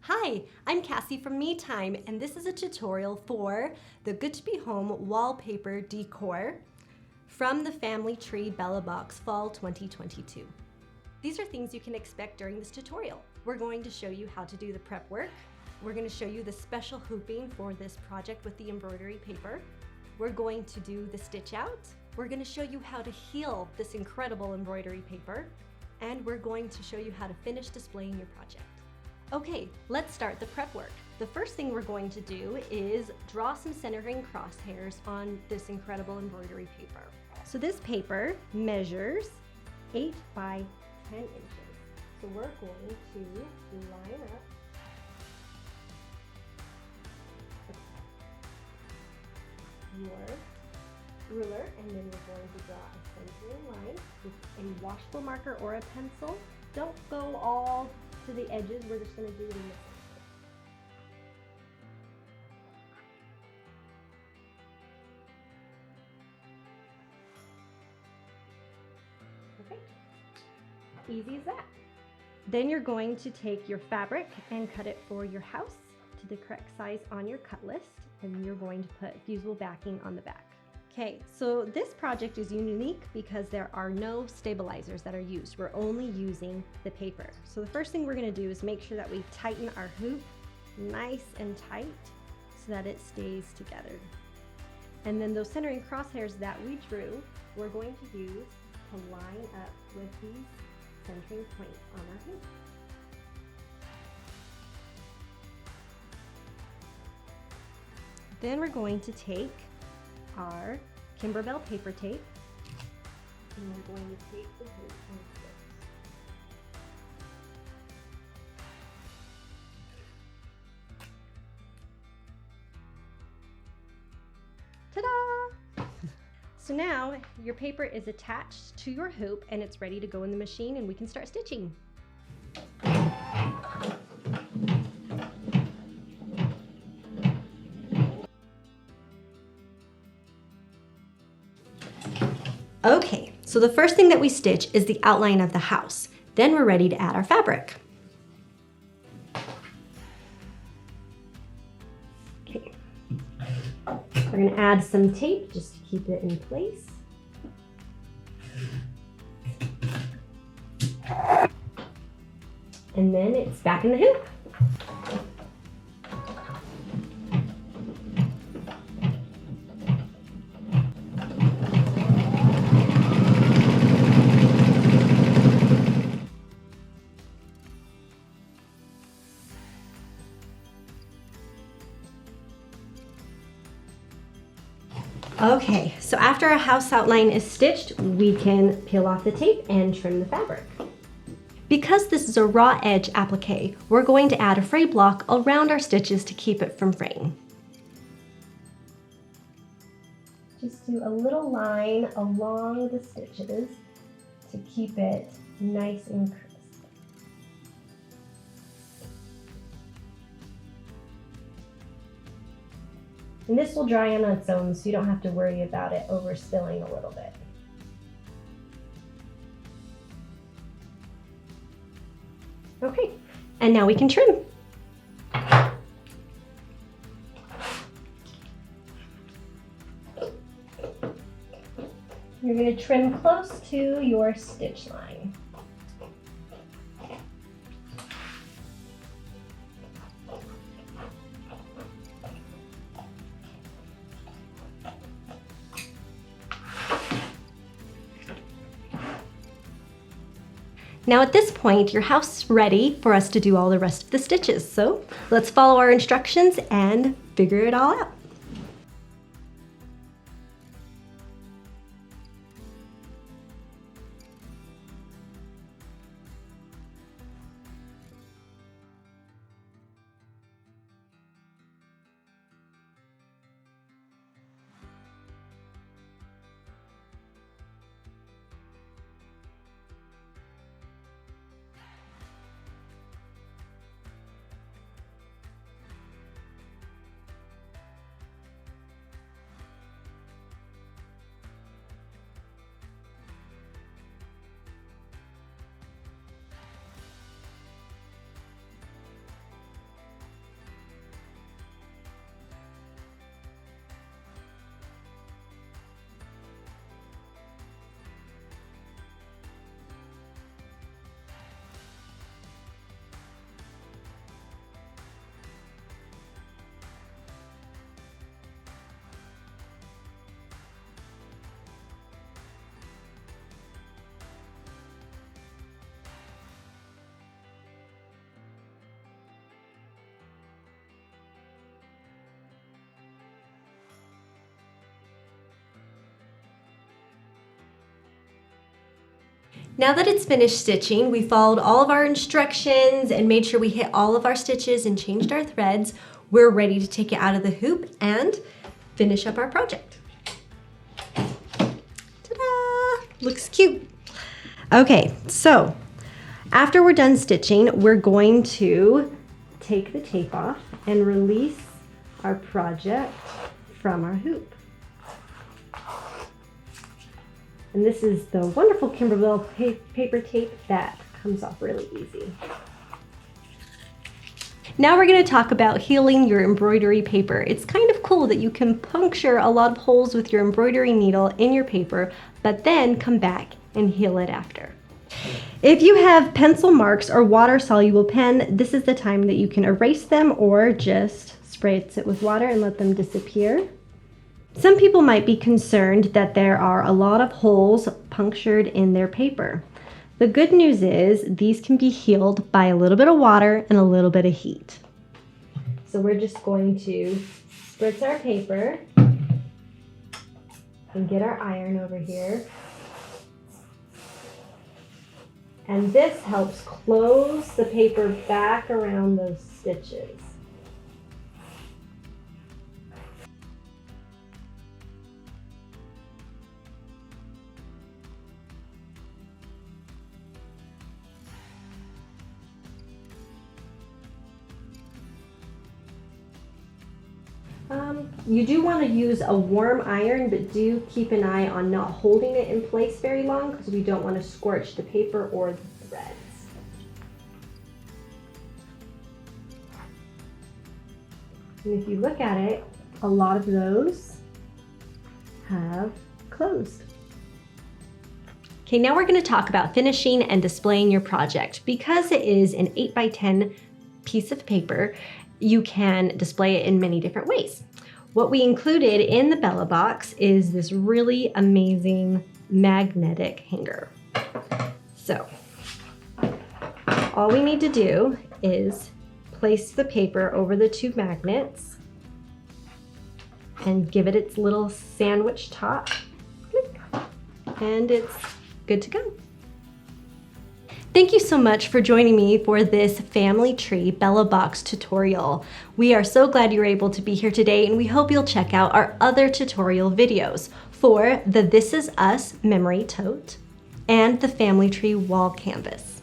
Hi, I'm Cassie from Me Time, and this is a tutorial for the Good to Be Home wallpaper decor from the Family Tree Bella Box Fall 2022. These are things you can expect during this tutorial. We're going to show you how to do the prep work. We're going to show you the special hooping for this project with the embroidery paper. We're going to do the stitch out. We're going to show you how to heal this incredible embroidery paper. And we're going to show you how to finish displaying your project. Okay, let's start the prep work. The first thing we're going to do is draw some centering crosshairs on this incredible embroidery paper. So this paper measures 8 by 10 inches. So we're going to line up your ruler, and then we're going to draw a centering line with a washable marker or a pencil. Don't go all to the edges, we're just going to do it in the center. Okay, easy as that. Then you're going to take your fabric and cut it for your house to the correct size on your cut list, and you're going to put fusible backing on the back. Okay, so this project is unique because there are no stabilizers that are used. We're only using the paper. So the first thing we're going to do is make sure that we tighten our hoop nice and tight so that it stays together. And then those centering crosshairs that we drew, we're going to use to line up with these centering points on our hoop. Then we're going to take our Kimberbell paper tape, and we're going to take the hoop and stitch. Ta-da! So now your paper is attached to your hoop and it's ready to go in the machine, and we can start stitching. Okay, so the first thing that we stitch is the outline of the house. Then we're ready to add our fabric. Okay, we're going to add some tape just to keep it in place. And then it's back in the hoop. Okay, so after our house outline is stitched, we can peel off the tape and trim the fabric. Because this is a raw edge applique, we're going to add a fray block around our stitches to keep it from fraying. Just do a little line along the stitches to keep it nice and crisp. And this will dry on its own, so you don't have to worry about it overspilling a little bit. Okay, and now we can trim. You're going to trim close to your stitch line. Now at this point, your house is ready for us to do all the rest of the stitches. So let's follow our instructions and figure it all out. Now that it's finished stitching, we followed all of our instructions and made sure we hit all of our stitches and changed our threads. We're ready to take it out of the hoop and finish up our project. Ta-da! Looks cute. Okay, so after we're done stitching, we're going to take the tape off and release our project from our hoop. And this is the wonderful Kimberville paper tape that comes off really easy. Now we're going to talk about healing your embroidery paper. It's kind of cool that you can puncture a lot of holes with your embroidery needle in your paper, but then come back and heal it after. If you have pencil marks or water-soluble pen, this is the time that you can erase them or just spray it with water and let them disappear. Some people might be concerned that there are a lot of holes punctured in their paper. The good news is these can be healed by a little bit of water and a little bit of heat. So we're just going to spritz our paper and get our iron over here. And this helps close the paper back around those stitches. You do want to use a warm iron, but do keep an eye on not holding it in place very long because we don't want to scorch the paper or the threads. And if you look at it, a lot of those have closed. Okay, now we're going to talk about finishing and displaying your project. Because it is an 8x10 piece of paper, you can display it in many different ways. What we included in the Bella box is this really amazing magnetic hanger. So all we need to do is place the paper over the two magnets and give it its little sandwich top, and it's good to go. Thank you so much for joining me for this Family Tree Bella Box tutorial. We are so glad you were able to be here today, and we hope you'll check out our other tutorial videos for the This Is Us memory tote and the Family Tree wall canvas.